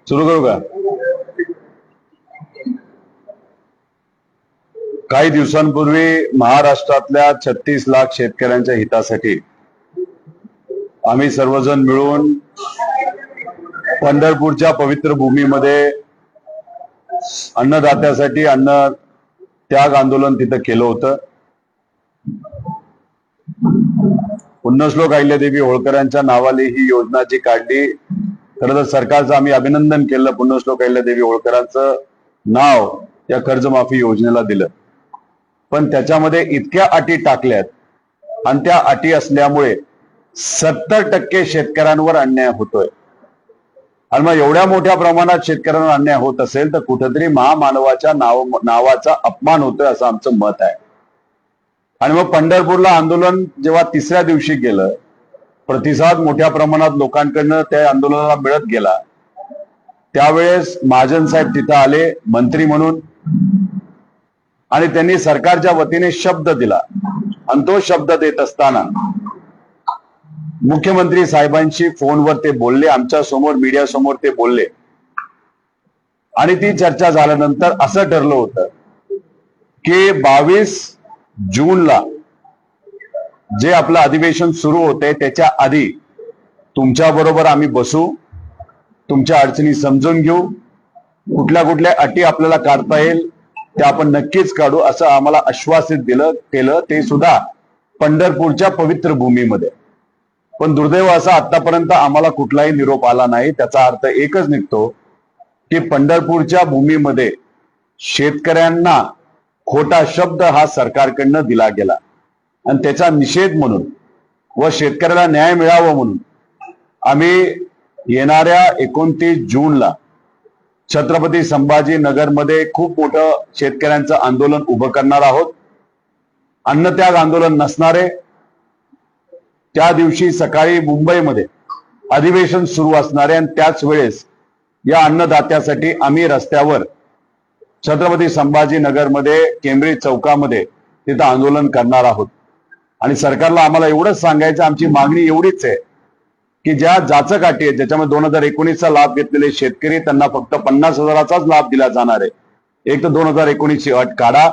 सुरू करू का? काही दिवसांपूर्वी महाराष्ट्रातल्या 36 लाख शेतकऱ्यांच्या हितासाठी आम्ही सर्वजण मिळून पंढरपूरच्या पवित्र भूमीमध्ये अन्नदात्यासाठी अन्न त्याग आंदोलन तिथं केलं होतं. पुण्यश्लोक अहिल्यादेवी होळकरांच्या नावाने ही योजना जी काढली, खरं तर सरकारचं आम्ही अभिनंदन केलं. पुण्यश्लोक अहिल्यादेवी होळकरांचं नाव या कर्जमाफी योजनेला दिलं, पण त्याच्यामध्ये इतक्या अटी टाकल्यात आणि त्या अटी असल्यामुळे 70% शेतकऱ्यांवर अन्याय होतोय. आणि मग एवढ्या मोठ्या प्रमाणात शेतकऱ्यांवर अन्याय होत असेल तर कुठेतरी महामानवाच्या नावाचा अपमान होतोय असं आमचं मत आहे. आणि मग पंढरपूरला आंदोलन जेव्हा तिसऱ्या दिवशी गेलं, प्रतिसाद मोठ्या प्रमाणात लोकांकडनं त्या आंदोलनाला मिळत गेला. त्यावेळेस महाजन साहेब तिथं आले मंत्री म्हणून आणि त्यांनी सरकारच्या वतीने शब्द दिला. आणि तो शब्द देत असताना मुख्यमंत्री साहेबांशी फोनवर ते बोलले, आमच्या समोर मीडिया समोर ते बोलले. आणि ती चर्चा झाल्यानंतर असं ठरलं होतं की 22 जूनला जे आपलं अधिवेशन सुरू होते त्याच्या आधी तुमच्या बरोबर आम्ही बसू, तुमच्या अडचणी समजून घेऊ, कुठल्या कुठल्या अटी आपल्याला काढता येईल ते आपण नक्कीच काढू असं आम्हाला आश्वासित केलं, ते सुद्धा पंढरपूरच्या पवित्र भूमीमध्ये. पण दुर्दैव असं आतापर्यंत आम्हाला कुठलाही निरोप आला नाही. त्याचा अर्थ एकच निघतो की पंढरपूरच्या भूमीमध्ये शेतकऱ्यांना खोटा शब्द हा सरकारकडनं दिला गेला आणि त्याचा निषेध म्हणून व शेतकऱ्याला न्याय मिळावा म्हणून आम्ही येणाऱ्या 29 जूनला छत्रपती संभाजीनगरमध्ये खूप मोठं शेतकऱ्यांचं आंदोलन उभं करणार आहोत. अन्नत्याग आंदोलन नसणारे, त्या दिवशी सकाळी मुंबईमध्ये अधिवेशन सुरू असणारे आणि त्याच वेळेस या अन्नदात्यासाठी आम्ही रस्त्यावर छत्रपती संभाजीनगरमध्ये केंब्रिज चौकामध्ये तिथं आंदोलन करणार आहोत. आणि सरकारला आम्हाला एवढंच सांगायचं, आमची मागणी एवढीच आहे की ज्या जाचक अटी आहेत ज्याच्यामध्ये 2019चा लाभ घेतलेले शेतकरी त्यांना फक्त 50,000चाच लाभ दिला जाणार आहे. एक तर 2019ची अट काढा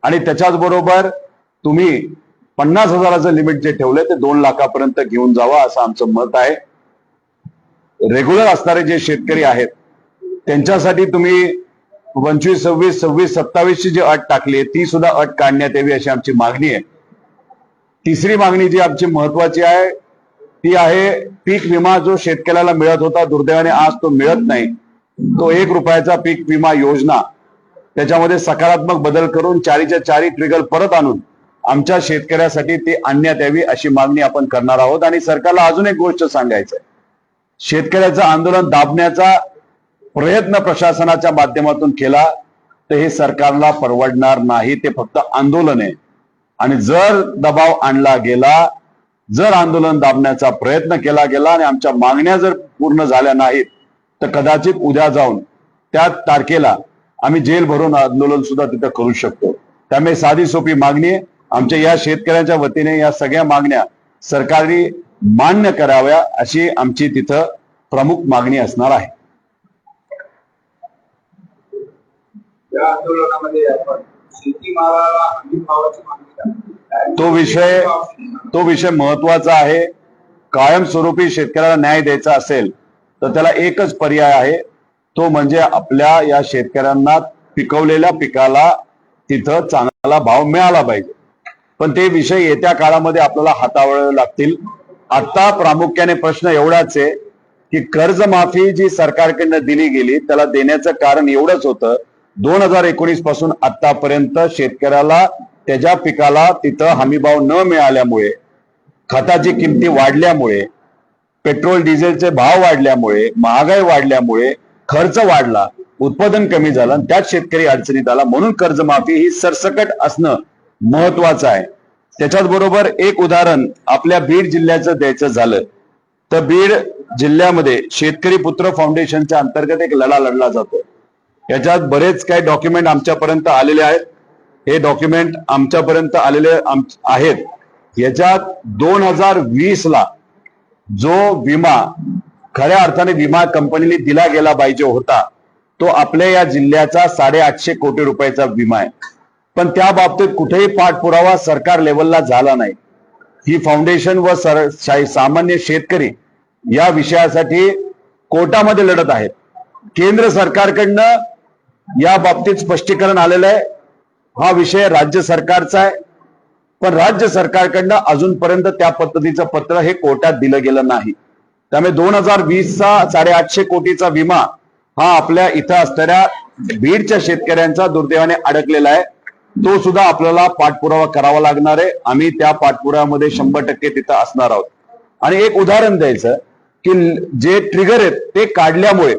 आणि त्याच्याच बरोबर तुम्ही 50,000चं लिमिट जे ठेवलंय ते 2 लाखापर्यंत घेऊन जावा असं आमचं मत आहे. रेग्युलर असणारे जे शेतकरी आहेत त्यांच्यासाठी तुम्ही 25, 26, 26, 27ची जी अट टाकली ती सुद्धा अट काढण्यात यावी अशी आमची मागणी आहे. तिसरी मागणी जी आमची महत्वाची आहे ती आहे पीक विमा जो शेतकऱ्याला मिळत होता, दुर्दैवाने आज तो मिळत नाही. तो 1 रुपयाचा पीक विमा योजना त्याच्यामध्ये सकारात्मक बदल करून 4च्या 4 ट्रिगर परत आणून आमच्या शेतकऱ्यासाठी ते आणण्यात यावी अशी मागणी आपण करणार आहोत. आणि सरकारला अजून एक गोष्ट सांगायचं आहे, शेतकऱ्याचं आंदोलन दाबण्याचा प्रयत्न प्रशासनाच्या माध्यमातून केला तर हे सरकारला परवडणार नाही. ते फक्त आंदोलन आहे आणि जर दबाव आणला गेला, जर आंदोलन दाबण्याचा प्रयत्न केला गेला आणि आमच्या मागण्या जर पूर्ण झाल्या नाहीत तर कदाचित उद्या जाऊन त्या तारखेला आम्ही जेल भरून आंदोलन सुद्धा तिथं करू शकतो. त्यामुळे साधी सोपी मागणी आहे. आमच्या या शेतकऱ्यांच्या वतीने या सगळ्या मागण्या सरकारने मान्य कराव्या अशी आमची तिथं प्रमुख मागणी असणार आहे. तो विषय महत्वाचा आहे. कायमस्वरूपी शेतकऱ्याला न्याय द्यायचा असेल तर त्याला एकच पर्याय आहे, तो म्हणजे आपल्या या शेतकऱ्यांना पिकवलेल्या पिकाला तिथं चांगला भाव मिळाला पाहिजे. पण ते विषय येत्या काळामध्ये आपल्याला हाताळावे लागतील. आता प्रामुख्याने प्रश्न एवढाच आहे की कर्जमाफी जी सरकारकडनं दिली गेली त्याला देण्याचं कारण एवढंच होतं, 2019 पासून आतापर्यंत शेतकऱ्याला त्याच्या पिकाला तिथं हमीभाव न मिळाल्यामुळे, खताची किमती वाढल्यामुळे, पेट्रोल डिझेलचे भाव वाढल्यामुळे, महागाई वाढल्यामुळे खर्च वाढला, उत्पादन कमी झालं आणि त्यात शेतकरी अडचणीत आला. म्हणून कर्जमाफी ही सरसकट असणं महत्वाचं आहे. त्याच्याच बरोबर एक उदाहरण आपल्या बीड जिल्ह्याचं द्यायचं झालं तर बीड जिल्ह्यामध्ये शेतकरी पुत्र फाउंडेशनच्या अंतर्गत एक लढा लढला जातो. याच्यात बरेच काही डॉक्युमेंट आमच्यापर्यंत आलेले आहेत. हे डॉक्युमेंट आमच्यापर्यंत आलेले आहेत. याच्यात 2020ला जो विमा खऱ्या अर्थाने विमा कंपनीने दिला गेला पाहिजे होता तो आपल्या या जिल्ह्याचा 850 कोटी रुपयाचा विमा आहे. पण त्या बाबतीत कुठेही पाठपुरावा सरकार लेवलला झाला नाही. ही फाउंडेशन व सामान्य शेतकरी या विषयासाठी कोर्टामध्ये लढत आहेत. केंद्र सरकारकडनं या बाबतीत स्पष्टीकरण आलेलं आहे. हा विषय राज्य सरकारचा आहे, पण राज्य सरकारकडनं अजूनपर्यंत त्या पद्धतीचं पत्र हे कोर्टात दिलं गेलं नाही. त्यामुळे 2020चा 850 कोटीचा विमा हा आपल्या इथं असणाऱ्या बीडच्या शेतकऱ्यांचा दुर्दैवाने अडकलेला आहे. तो सुद्धा आपल्याला पाठपुरावा करावा लागणार आहे. आम्ही त्या पाठपुराव्यामध्ये 100% तिथं असणार आहोत. आणि एक उदाहरण द्यायचं की जे ट्रिगर आहेत ते काढल्यामुळे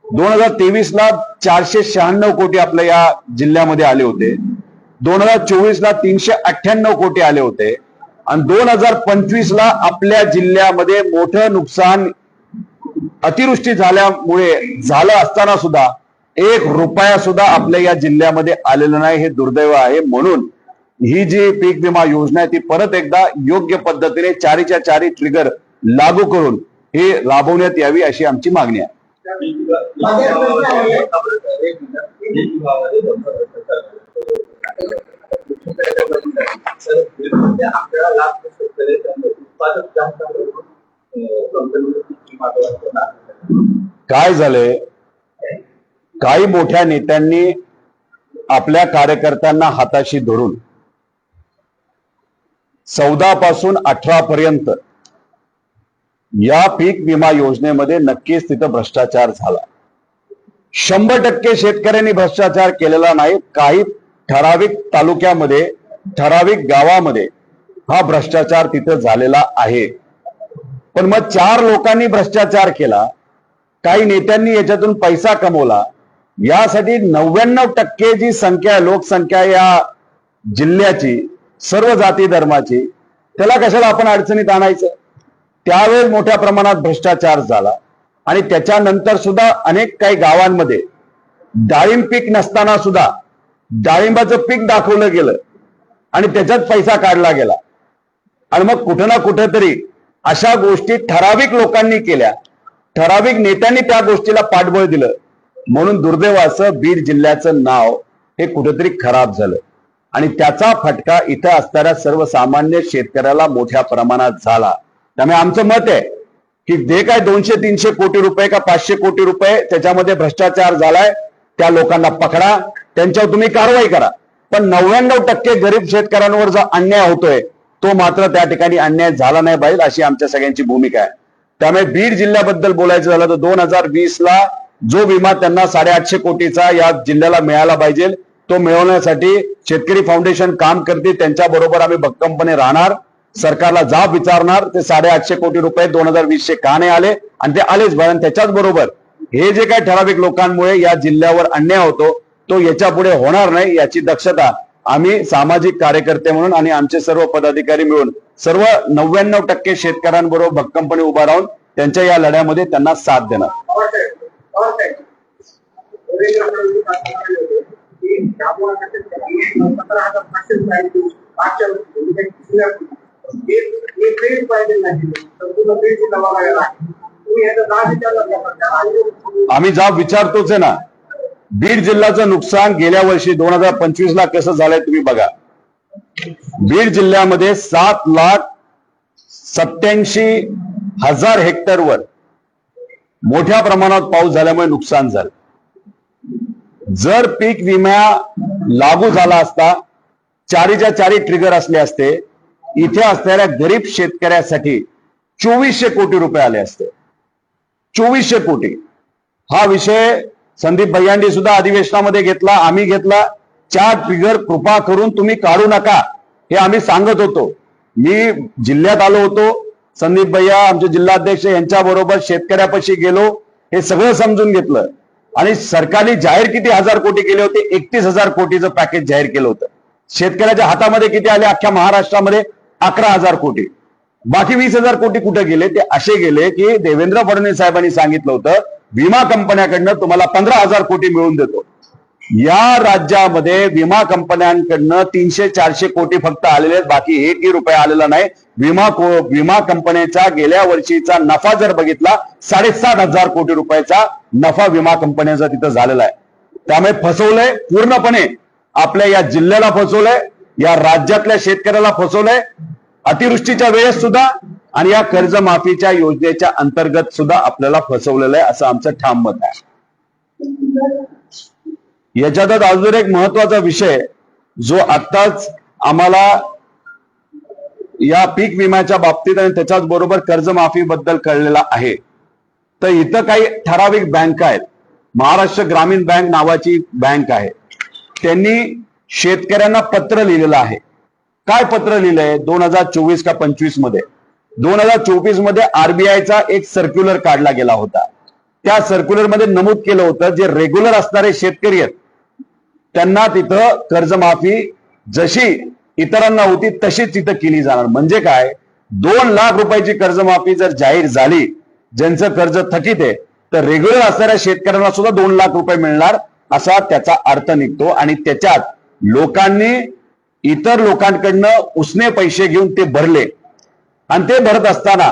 2023ला 496 कोटी आपल्या या जिल्ह्यामध्ये आले होते, 2024ला 398 कोटी आले होते आणि 2025ला आपल्या जिल्ह्यामध्ये मोठं नुकसान अतिवृष्टी झाल्यामुळे झालं असताना सुद्धा 1 रुपया सुद्धा आपल्या या जिल्ह्यामध्ये आलेला नाही. हे दुर्दैव आहे. म्हणून ही जी पीक विमा योजना आहे ती परत एकदा योग्य पद्धतीने 4च्या 4 ट्रिगर लागू करून हे राबवण्यात यावी अशी आमची मागणी आहे. काय झालंय, काही मोठ्या नेत्यांनी आपल्या कार्यकर्त्यांना हाताशी धरून 14 पासून 18 पर्यंत या पीक विमा योजनेमध्ये नक्कीच तिथं भ्रष्टाचार झाला. 100% शेतकऱ्यांनी भ्रष्टाचार केलेला नाही. काही ठराविक तालुक्यामध्ये, ठराविक गावामध्ये हा भ्रष्टाचार तिथं झालेला आहे. पण मग 4 लोकांनी भ्रष्टाचार केला, काही नेत्यांनी याच्यातून पैसा कमवला. यासाठी 99% जी संख्या, लोकसंख्या या जिल्ह्याची, सर्व जाती धर्माची, त्याला कशाला आपण अडचणीत आणायचं. त्यावेळेस मोठ्या प्रमाणात भ्रष्टाचार झाला आणि त्याच्यानंतर सुद्धा अनेक काही गावांमध्ये डाळिंब पीक नसताना सुद्धा डाळिंबाचं पीक दाखवलं गेलं आणि त्याच्यात पैसा काढला गेला. आणि मग कुठं ना कुठेतरी अशा गोष्टी ठराविक लोकांनी केल्या, ठराविक नेत्यांनी त्या गोष्टीला पाठबळ दिलं. म्हणून दुर्दैवाचं बीड जिल्ह्याचं नाव हे कुठेतरी खराब झालं आणि त्याचा फटका इथं असणाऱ्या सर्वसामान्य शेतकऱ्याला मोठ्या प्रमाणात झाला. त्यामुळे आमचं मत आहे की जे काय 200-300 कोटी रुपये का 500 कोटी रुपये त्याच्यामध्ये भ्रष्टाचार झालाय, त्या लोकांना पकडा, त्यांच्यावर तुम्ही कारवाई करा. पण 99% गरीब शेतकऱ्यांवर जो अन्याय होतोय तो मात्र त्या ठिकाणी अन्याय झाला नाही पाहिजे अशी आमच्या सगळ्यांची भूमिका आहे. त्यामुळे बीड जिल्ह्याबद्दल बोलायचं झालं तर 2020ला जो विमा त्यांना 850 कोटीचा या जिल्ह्याला मिळाला पाहिजे तो मिळवण्यासाठी शेतकरी फाउंडेशन काम करते. त्यांच्याबरोबर आम्ही भक्कमपणे राहणार, सरकारला जाब विचारणार. ते 850 कोटी रुपये 2020चे का नाही आले आणि ते आलेच पाहिजे. त्याच्याच बरोबर हे जे काही ठराविक लोकांमुळे या जिल्ह्यावर अन्याय होतो तो याच्या पुढे होणार नाही याची दक्षता आम्ही सामाजिक कार्यकर्ते म्हणून आणि आमचे सर्व पदाधिकारी मिळून सर्व 99% शेतकऱ्यांबरोबर भक्कमपणे उभा राहून त्यांच्या या लढ्यामध्ये त्यांना साथ देणार. आम्ही जाब विचारतोच आहे ना. बीड जिल्ह्याचं नुकसान गेल्या वर्षी 2025ला कसं झालंय तुम्ही बघा. बीड जिल्ह्यामध्ये 7,87,000 हेक्टरवर मोठ्या प्रमाणात पाऊस झाल्यामुळे नुकसान झालं. जर पीक विमा लागू झाला असता, 4च्या 4 ट्रिगर असले असते, इथे असणाऱ्या गरीब शेतकऱ्यासाठी 2400 कोटी रुपये आले असते. 2400 कोटी. हा विषय संदीप भैयांडी सुद्धा अधिवेशनामध्ये घेतला, आम्ही घेतला. 4 ट्रिगर कृपा करून तुम्ही काढू नका हे आम्ही सांगत होतो. मी जिल्ह्यात आलो होतो, संदीप भैया आमचे जिल्हाध्यक्ष यांच्या बरोबर शेतकऱ्यापाशी गेलो, हे सगळं समजून घेतलं आणि सरकारने जाहीर किती हजार कोटी केले होते, 31,000 कोटीचं पॅकेज जाहीर केलं होतं. शेतकऱ्याच्या हातामध्ये किती आले अख्ख्या महाराष्ट्रामध्ये? 11,000 कोटी. बाकी 20,000 कोटी कुठे गेले? ते असे गेले की देवेंद्र फडणवीस साहेबांनी सांगितलं होतं विमा कंपन्याकडनं तुम्हाला 15,000 कोटी मिळवून देतो. या राज्यामध्ये विमा कंपन्यांकडनं 300-400 कोटी फक्त आलेले आहेत, बाकी एकही रुपया आलेला नाही. विमा कंपन्यांचा गेल्या वर्षीचा नफा जर बघितला 7,500 कोटी रुपयाचा नफा विमा कंपन्यांचा तिथं झालेला आहे. त्यामुळे फसवलंय पूर्णपणे, आपल्या या जिल्ह्याला फसवलंय, या राज्यातल्या शेतकऱ्याला फसवलंय, अतिवृष्टीच्या वेळेस सुद्धा आणि या कर्जमाफीच्या योजनेच्या अंतर्गत सुद्धा आपल्याला फसवलेलं आहे, असं आमचं ठाम मत आहे. याच्यातच अजून एक महत्वाचा विषय जो आत्ताच आम्हाला या पीक विम्याच्या बाबतीत आणि त्याच्याच बरोबर कर्जमाफी बद्दल कळलेला आहे. तर इथं काही ठराविक बँका आहेत. महाराष्ट्र ग्रामीण बँक नावाची बँक आहे, त्यांनी शेतकऱ्यांना पत्र लिहिलेलं आहे. काय पत्र लिहिलंय? 2024 का 25 मध्ये 2024 मध्ये आरबीआयचा एक सर्क्युलर काढला गेला होता. त्या सर्क्युलर मध्ये नमूद केलं होतं, जे रेग्युलर असणारे शेतकरी आहेत त्यांना तिथं कर्जमाफी जशी इतरांना होती तशीच तिथं केली जाणार. म्हणजे काय, 2 लाख रुपयाची कर्जमाफी जर जाहीर झाली, ज्यांचं कर्ज थकीत आहे, तर रेग्युलर असणाऱ्या शेतकऱ्यांना सुद्धा 2 लाख रुपये मिळणार असा त्याचा अर्थ निघतो. आणि त्याच्यात लोकांनी इतर लोकांकडनं उसने पैसे घेऊन ते भरले आणि ते भरत असताना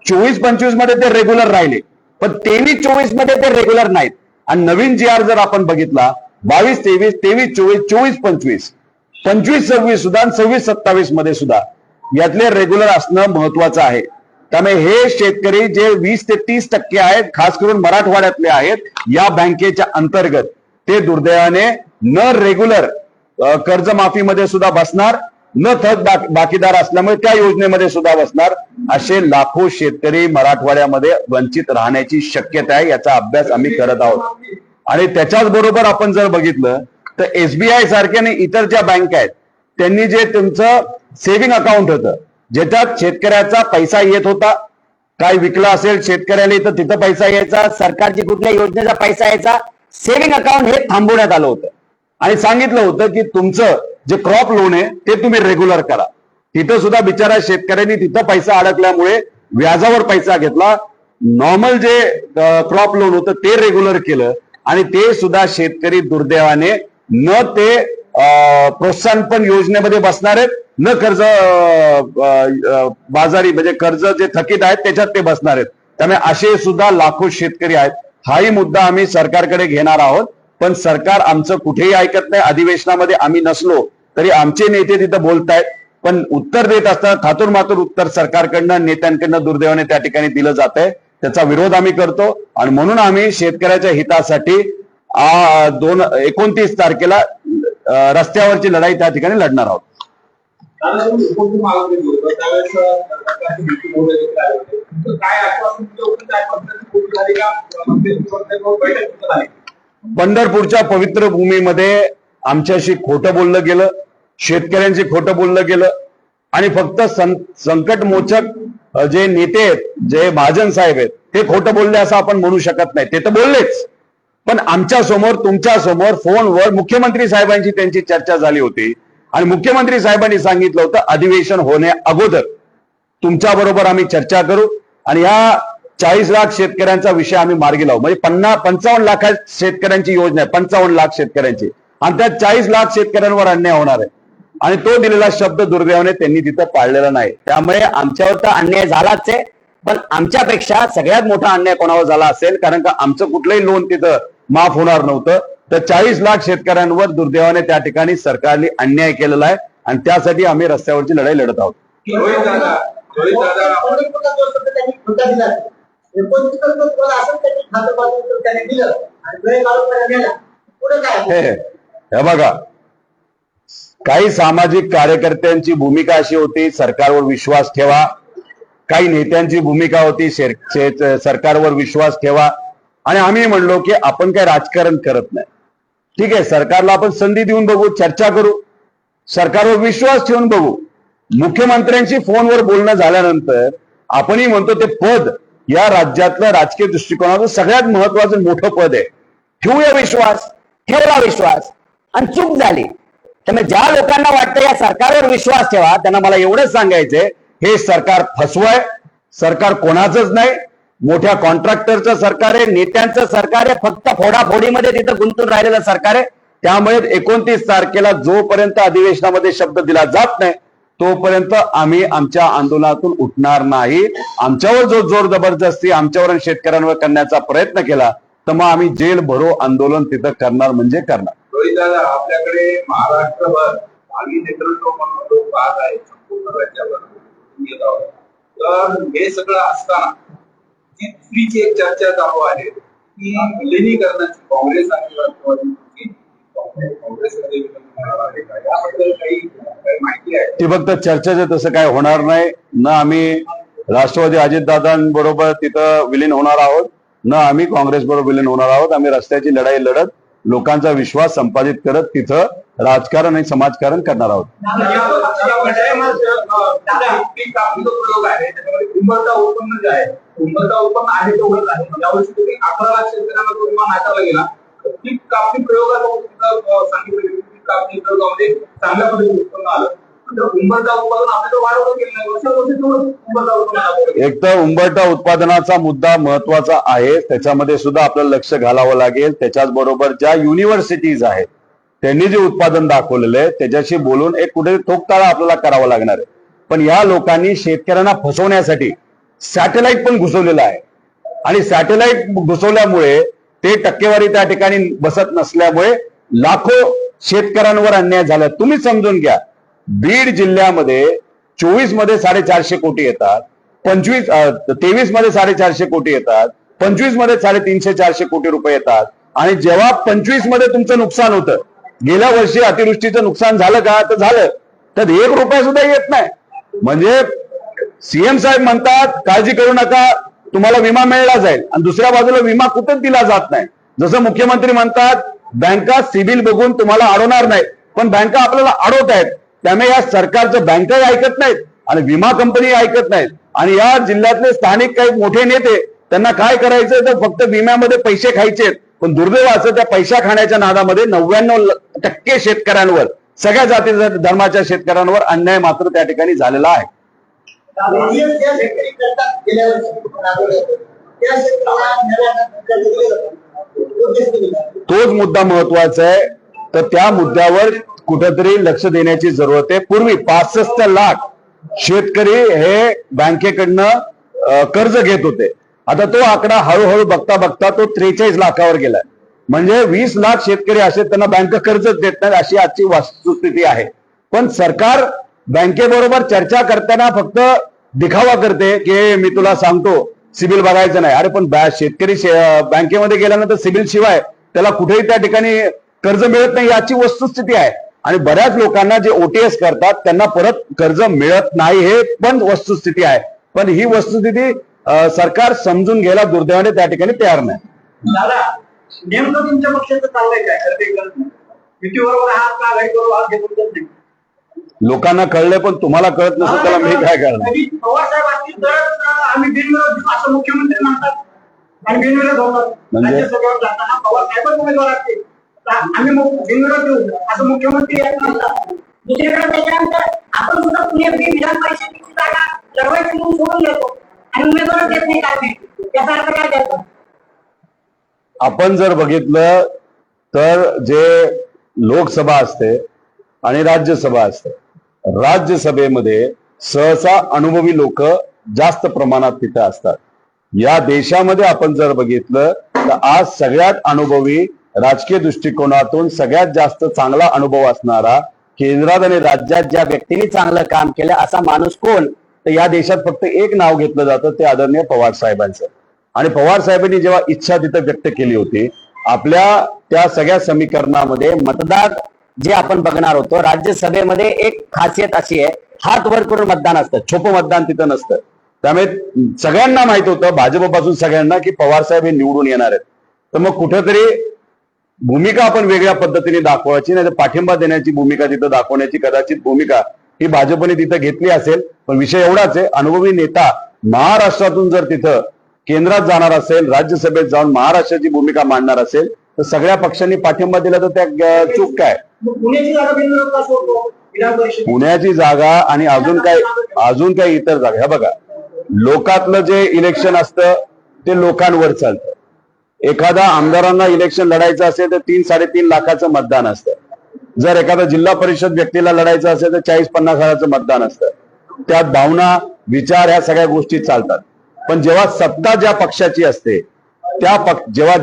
24-25 मध्ये ते रेग्युलर राहिले, पण 23-24 मध्ये ते रेग्युलर नाहीत. आणि नवीन GR जर आपण बघितला 22-23, 23-24, 24-25, 25-26 सुद्धा, 26-27 मध्ये सुद्धा यातले रेग्युलर असणं महत्वाचं आहे. त्यामुळे हे शेतकरी जे 20 ते 30% आहेत, खास करून मराठवाड्यातले आहेत, या बँकेच्या अंतर्गत ते दुर्दैवाने न रेग्युलर कर्जमाफीमध्ये सुद्धा बसणार, न थक बाकीदार असल्यामुळे त्या योजनेमध्ये सुद्धा बसणार. असे लाखो शेतकरी मराठवाड्यामध्ये वंचित राहण्याची शक्यता आहे. याचा अभ्यास आम्ही करत आहोत. आणि त्याच्याच बरोबर आपण जर बघितलं तर SBI सारख्या आणि इतर ज्या बँका आहेत त्यांनी जे तुमचं सेव्हिंग अकाउंट होतं, ज्याच्यात शेतकऱ्याचा पैसा येत होता, काय विकला असेल शेतकऱ्याला तर तिथं पैसा यायचा, सरकारची कुठल्या योजनेचा पैसा यायचा, सेव्हिंग अकाउंट हे थांबवण्यात आलं होतं. आणि सांगितलं होतं की तुमचं जे क्रॉप लोन आहे ते तुम्ही रेग्युलर करा. तिथं सुद्धा बिचारा शेतकऱ्यांनी तिथं पैसा अडकल्यामुळे व्याजावर पैसा घेतला. नॉर्मल जे क्रॉप लोन होतं ते रेग्युलर केलं आणि ते सुद्धा शेतकरी दुर्दैवाने न ते प्रोत्साहनपण योजनेमध्ये बसणार आहेत, न कर्ज बाजारी म्हणजे कर्ज जे थकीत आहेत त्याच्यात ते बसणार आहेत. त्यामुळे असे सुद्धा लाखो शेतकरी आहेत. हाही मुद्दा आम्ही सरकारकडे घेणार आहोत, पण सरकार आमचं कुठेही ऐकत नाही. अधिवेशनामध्ये आम्ही नसलो तरी आमचे नेते तिथं बोलतायत, पण उत्तर देत असताना थातूरमातूर उत्तर सरकारकडनं नेत्यांकडनं दुर्दैवाने त्या ठिकाणी दिलं जात आहे. त्याचा विरोध आम्ही करतो आणि म्हणून आम्ही शेतकऱ्याच्या हितासाठी 29 तारखेला रस्त्यावरची लढाई त्या ठिकाणी लढणार आहोत. पंढरपूरच्या पवित्र भूमीमध्ये आमच्याशी खोटं बोललं गेलं, शेतकऱ्यांशी खोटं बोललं गेलं आणि फक्त संकटमोचक जे नेते आहेत, जे महाजन साहेब आहेत, ते खोटं बोलले असं आपण म्हणू शकत नाही. ते तर बोललेच, पण आमच्या समोर, तुमच्या समोर फोनवर मुख्यमंत्री साहेबांची त्यांची चर्चा झाली होती आणि मुख्यमंत्री साहेबांनी सांगितलं होतं अधिवेशन होण्या अगोदर तुमच्या बरोबर आम्ही चर्चा करू आणि या 40 लाख शेतकऱ्यांचा विषय आम्ही मार्गी लावू. म्हणजे 55 लाख शेतकऱ्यांची योजना आहे, 55 लाख शेतकऱ्यांची, आणि त्यात 40 लाख शेतकऱ्यांवर अन्याय होणार आहे. आणि तो दिलेला शब्द दुर्दैवाने त्यांनी तिथं पाळलेला नाही. त्यामुळे आमच्यावर तर अन्याय झालाच आहे, पण आमच्यापेक्षा सगळ्यात मोठा अन्याय कोणावर झाला असेल, कारण का आमचं कुठलंही लोन तिथं माफ होणार नव्हतं. तर 40 लाख शेतकऱ्यांवर दुर्दैवाने त्या ठिकाणी सरकारने अन्याय केलेला आहे आणि त्यासाठी आम्ही रस्त्यावरची लढाई लढत आहोत. हे बघा, काही सामाजिक कार्यकर्त्यांची भूमिका अशी होती सरकारवर विश्वास ठेवा, काही नेत्यांची भूमिका होती सरकारवर विश्वास ठेवा, आणि आम्ही म्हणलो की आपण काही राजकारण करत नाही. ठीक आहे, सरकारला आपण संधी देऊन बघू, चर्चा करू, सरकारवर विश्वास ठेवून बघू. मुख्यमंत्र्यांशी फोनवर बोलणं झाल्यानंतर आपणही म्हणतो ते पद या राज्यातलं राजकीय दृष्टिकोनातून सगळ्यात महत्वाचं मोठं पद आहे. ठेवूया विश्वास, ठेवला विश्वास आणि चूक झाली. त्यामुळे ज्या लोकांना वाटतं या सरकारवर विश्वास ठेवा, त्यांना मला एवढंच सांगायचंय, हे सरकार फसवाय. सरकार कोणाचंच नाही, मोठ्या कॉन्ट्रॅक्टरचं सरकार आहे, नेत्यांचं सरकार आहे, फक्त फोडाफोडीमध्ये तिथं गुंतून राहिलेलं सरकार आहे. त्यामुळे 29 तारखेला जोपर्यंत अधिवेशनामध्ये शब्द दिला जात नाही तोपर्यंत आम्ही आमच्या आंदोलनातून उठणार नाही. आमच्यावर जो जोर जबरदस्ती आमच्यावर आणि शेतकऱ्यांवर करण्याचा प्रयत्न केला तर मग आम्ही जेल भरो आंदोलन तिथं करणार म्हणजे करणार. रोहित दादा, आपल्याकडे महाराष्ट्रभर भावी नेतृत्व म्हणून लोक पाहत आहेत संपूर्ण राज्यावर. तर हे सगळं असताना जी दुसरीची एक चर्चा चालू आहे की विलिनीकरणाची काँग्रेस आणि राष्ट्रवादी काँग्रेसमध्ये याबद्दल काही माहिती आहे? ती फक्त चर्चेचं तसं काय होणार नाही. न आम्ही राष्ट्रवादी अजितदादांबरोबर तिथं विलीन होणार आहोत न आम्ही काँग्रेस बरोबर विलीन होणार आहोत. आम्ही रस्त्याची लढाई लढत लोकांचा विश्वास संपादित करत तिथं राजकारण आणि समाजकारण करणार आहोत. प्रयोग आहे त्याच्यामध्ये उंबरठा उत्पन्न जे आहे उंबरठा उत्पन्न आहे तेवढंच आहे. यावर्षी तुम्ही 11 लाख शेतकऱ्यांना तो विमा नाकारला गेला. पीक कापणी प्रयोगात सांगितलं की पीक कापणी प्रयोगामध्ये चांगल्या पद्धतीने उत्पन्न आलं. उंबरठा उत्पादन आपल्याला वाढवलं गेलं नाही. उंबरठा उत्पन्न एक तर उंबरठा उत्पादनाचा मुद्दा महत्वाचा आहे. त्याच्यामध्ये सुद्धा आपल्याला लक्ष घालावं लागेल. त्याच्याच बरोबर ज्या युनिव्हर्सिटीज आहेत त्यांनी जे उत्पादन दाखवलेलं आहे त्याच्याशी बोलून एक कुठे ठोकताळा आपल्याला करावा लागणार आहे. पण या लोकांनी शेतकऱ्यांना फसवण्यासाठी सॅटेलाइट पण घुसवलेलं आहे आणि सॅटेलाइट घुसवल्यामुळे ते टक्केवारी त्या ठिकाणी बसत नसल्यामुळे लाखो शेतकऱ्यांवर अन्याय झाला. तुम्ही समजून घ्या, बीड जिल्ह्यामध्ये 24 मध्ये 450 कोटी येतात, 23 मध्ये 450 कोटी येतात, 25 मध्ये 350-400 कोटी रुपये येतात आणि जेव्हा 25 मध्ये तुमचं नुकसान होतं, गेल्या वर्षी अतिवृष्टीचं नुकसान झालं का तर झालं, तर 1 रुपया सुद्धा येत नाही. म्हणजे सीएम साहेब म्हणतात काळजी करू नका तुम्हाला विमा मिळला जाईल आणि दुसऱ्या बाजूला विमा कुठेच दिला जात नाही. जसं मुख्यमंत्री म्हणतात बँका सिबिल बघून तुम्हाला अडवणार नाही, पण बँका आपल्याला अडवत आहेत. त्यामुळे या सरकारचं बँकाही ऐकत नाहीत आणि विमा कंपनी ऐकत नाहीत. आणि या जिल्ह्यातले स्थानिक काही मोठे नेते त्यांना काय करायचं तर फक्त विम्यामध्ये पैसे खायचे, पण दुर्दैवाचं त्या पैसा खाण्याच्या नादामध्ये 99% शेतकऱ्यांवर, सगळ्या जाती धर्माच्या शेतकऱ्यांवर अन्याय मात्र त्या ठिकाणी झालेला आहे. तोच मुद्दा महत्वाचा आहे. तर त्या मुद्द्यावर कुठेतरी लक्ष देण्याची जरूरत आहे. पूर्वी 65 लाख शेतकरी हे बँकेकडनं कर्ज घेत होते. आता तो आकडा हळूहळू बघता बघता तो 43 लाखावर गेलाय. म्हणजे 20 लाख शेतकरी असे त्यांना बँक कर्जच देत नाहीत अशी आजची वस्तुस्थिती आहे. पण सरकार बँकेबरोबर चर्चा करताना फक्त दिखावा करते की मी तुला सांगतो सिबिल बघायचं नाही. अरे पण शेतकरी बँकेमध्ये गेल्यानंतर सिबिल शिवाय त्याला कुठेही त्या ठिकाणी कर्ज मिळत नाही याची वस्तुस्थिती आहे. आणि बऱ्याच लोकांना जे ओटीएस करतात त्यांना परत कर्ज मिळत नाही हे पण वस्तुस्थिती आहे. पण ही वस्तुस्थिती सरकार समजून घ्यायला दुर्दैवाने त्या ठिकाणी तयार नाही. दादा, नेमकं तुमच्या पक्षाचं चाललंय काय? लोकांना कळलंय पण तुम्हाला कळत नसेल त्याला मी काय करणार. आम्ही बिनविरोध असं मुख्यमंत्री म्हणतात आणि बिनविरोध होतात. म्हणजे पवार साहेब उमेदवार असतील आम्ही बिनविरोध देऊ असं मुख्यमंत्री म्हणतात. दुसरीकडे त्याच्यानंतर आपण सुद्धा पुणे विधान परिषदेची जागा लढवायची म्हणून सोडून देतो आणि उमेदवार देत नाही काय त्याचा अर्थ काय द्यायचा? आपण जर बघितलं तर जे लोकसभा असते आणि राज्यसभा असते, राज्यसभेमध्ये सहसा अनुभवी लोक जास्त प्रमाणात तिथे असतात. या देशामध्ये आपण जर बघितलं तर आज सगळ्यात अनुभवी राजकीय दृष्टिकोनातून सगळ्यात जास्त चांगला अनुभव असणारा, केंद्रात आणि राज्यात ज्या व्यक्तीने चांगलं काम केलं असा माणूस कोण, तर या देशात फक्त एक नाव घेतलं जातं ते आदरणीय पवार साहेबांचं. आणि पवार साहेबांनी जेव्हा इच्छा तिथं व्यक्त केली होती आपल्या त्या सगळ्या समीकरणामध्ये मतदार जे आपण बघणार होतो, राज्यसभेमध्ये एक खासियत अशी आहे हात वर करून मतदान असतं, छोपं मतदान तिथं नसतं. त्यामुळे सगळ्यांना माहित होतं भाजपपासून सगळ्यांना की पवार साहेब हे निवडून येणार आहेत. तर मग कुठेतरी भूमिका आपण वेगळ्या पद्धतीने दाखवायची, नाही तर पाठिंबा देण्याची भूमिका तिथं दाखवण्याची कदाचित भूमिका ही भाजपने तिथं घेतली असेल. पण विषय एवढाच आहे, अनुभवी नेता महाराष्ट्रातून जर तिथं केंद्रात जाणार असेल, राज्यसभेत जाऊन महाराष्ट्राची भूमिका मांडणार असेल तर सगळ्या पक्षांनी पाठिंबा दिला तर त्या चूक काय? पुण्याची जागा आणि अजून काही इतर जागा, हे बघा लोकातलं जे इलेक्शन असतं ते लोकांवर चालतं. एखादा आमदारांना इलेक्शन लढायचं असेल तर 3-3.5 लाखाचं मतदान असतं. जर एखादा जिल्हा परिषद व्यक्तीला लढायचं असेल तर 40-50 हजाराचं मतदान असतं. त्यात भावना, विचार ह्या सगळ्या गोष्टी चालतात. पण जेव्हा सत्ता ज्या पक्षाची असते जेव्हा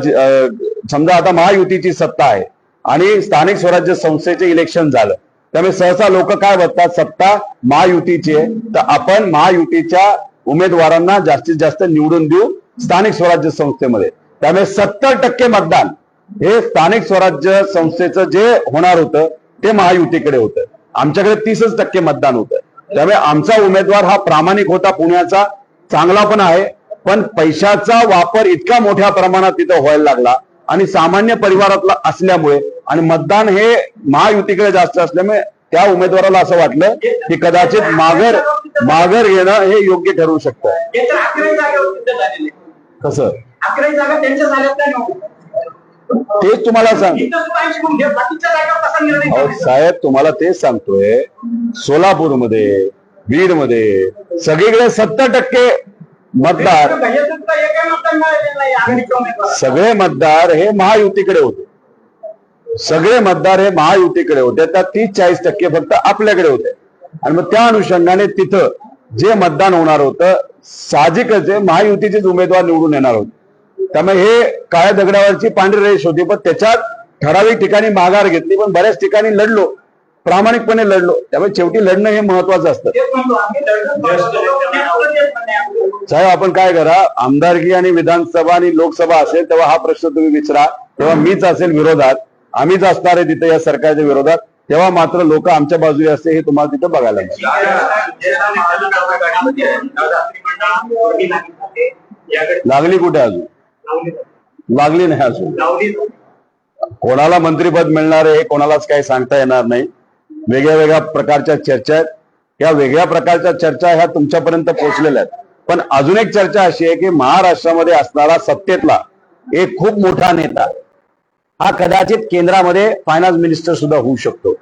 समजा आता महायुतीची सत्ता आहे आणि स्थानिक स्वराज्य संस्थेचे इलेक्शन झालं, त्यामुळे सहसा लोक काय बघतात, सत्ता महायुतीची आहे तर आपण महायुतीच्या उमेदवारांना जास्तीत जास्त निवडून देऊ स्थानिक स्वराज्य संस्थेमध्ये. त्यामुळे 70% मतदान हे स्थानिक स्वराज्य संस्थेचं जे होणार होतं ते महायुतीकडे होतं. आमच्याकडे 30% मतदान होतं. त्यामुळे आमचा उमेदवार हा प्रामाणिक होता, पुण्याचा चांगला पण आहे, पण पैशाचा वापर इतका मोठ्या प्रमाणात तिथं व्हायला लागला आणि सामान्य परिवारातला असल्यामुळे आणि मतदान हे महायुतीकडे जास्त असल्यामुळे त्या उमेदवाराला असं वाटलं की कदाचित माघार घेणं हे योग्य ठरवू शकतं. कसं तेच तुम्हाला सांग साहेब, तुम्हाला तेच सांगतोय, सोलापूरमध्ये, बीडमध्ये सगळीकडे 70% मतदार, सगळे मतदार हे महायुतीकडे होते. सगळे मतदार हे महायुतीकडे होते, त्यात 30-40% फक्त आपल्याकडे होते. आणि मग त्या अनुषंगाने तिथं जे मतदान होणार होतं साहजिकच महायुतीचेच उमेदवार निवडून येणार होते. त्यामुळे हे काळ्या दगडावरची पांढरी रेष होती. पण त्याच्यात ठराविक ठिकाणी माघार घेतली, पण बऱ्याच ठिकाणी लढलो, प्रामाणिकपणे लढलो. त्यामुळे शेवटी लढणं हे महत्वाचं असतं. साहेब, आपण काय करा, आमदारकी आणि विधानसभा आणि लोकसभा असेल तेव्हा हा प्रश्न तुम्ही विचारा, तेव्हा मीच असेल विरोधात, आम्हीच असणार आहे तिथे या सरकारच्या विरोधात, तेव्हा मात्र लोक आमच्या बाजूने असते हे तुम्हाला तिथं बघायला मिळेल. लागली कुठे अजून? लागली नाही अजून. कोणाला मंत्रिपद मिळणार आहे हे कोणालाच काही सांगता येणार नाही. वेगळ्या वेगळ्या प्रकारच्या चर्चा आहेत. या वेगळ्या प्रकारच्या चर्चा ह्या तुमच्यापर्यंत पोहोचलेल्या आहेत. पण अजून एक चर्चा अशी आहे की महाराष्ट्रामध्ये असणारा सत्तेतला एक खूप मोठा नेता हा कदाचित केंद्रामध्ये फायनान्स मिनिस्टर सुद्धा होऊ शकतो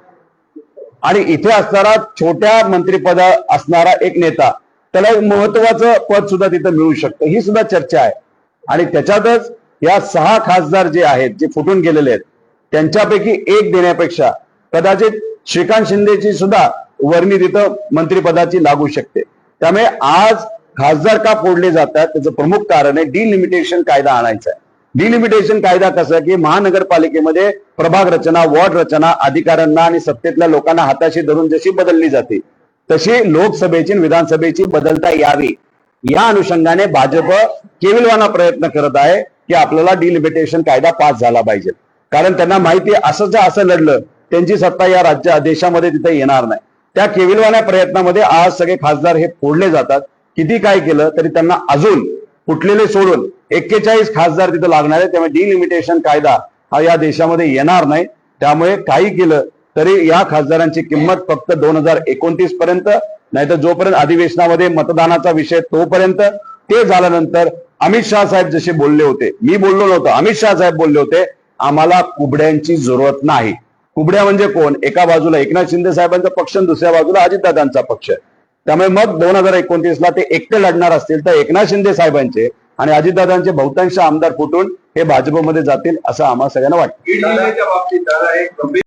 आणि इथे असणारा छोट्या मंत्रिपद असणारा एक नेता त्याला एक महत्वाचं पद सुद्धा तिथं मिळू शकतं. ही सुद्धा चर्चा आहे. आणि त्याच्यातच या 6 खासदार जे आहेत, जे फुटून गेलेले आहेत, त्यांच्यापैकी एक देण्यापेक्षा कदाचित श्रीकांत शिंदेची सुद्धा वर्णी तिथं मंत्रिपदाची लागू शकते. त्यामुळे आज खासदार का फोडले जातात त्याचं प्रमुख कारण आहे डिलिमिटेशन कायदा आणायचा आहे. डिलिमिटेशन कायदा कसा की महानगरपालिकेमध्ये प्रभाग रचना, वॉर्ड रचना अधिकाऱ्यांना आणि सत्तेतल्या लोकांना हाताशी धरून जशी बदलली जाते तशी लोकसभेची आणि विधानसभेची बदलता यावी या अनुषंगाने भाजप केविलवाना प्रयत्न करत आहे की आपल्याला डिलिमिटेशन कायदा पास झाला पाहिजे. कारण त्यांना माहिती आहे असं लढलं त्यांची सत्ता या देशामध्ये तिथे येणार नाही. त्या केविलवाना प्रयत्नामध्ये आज सगळे खासदार हे फोडले जातात. किती काय केलं तरी त्यांना अजून फुटलेले सोडून 41 खासदार तिथं लागणार आहे. त्यामुळे डिलिमिटेशन कायदा हा या देशामध्ये येणार नाही. त्यामुळे काही केलं तरी या खासदारांची किंमत फक्त 2029 पर्यंत, नाहीतर जोपर्यंत अधिवेशनामध्ये मतदानाचा विषय तोपर्यंत. ते झाल्यानंतर अमित शहा साहेब जसे बोलले होते, मी बोललो नव्हतो, अमित शहा साहेब बोलले होते, आम्हाला कुबड्यांची जरूरत नाही. कुबड्या म्हणजे कोण? एका बाजूला एकनाथ शिंदे साहेबांचा पक्ष आणि दुसऱ्या बाजूला अजितदादांचा पक्ष. त्यामुळे मग 2029ला ते एकटे लढणार असतील तर एकनाथ शिंदे साहेबांचे आणि अजितदादांचे बहुतांश आमदार फुटून हे भाजपमध्ये जातील असं आम्हाला सगळ्यांना वाटतं.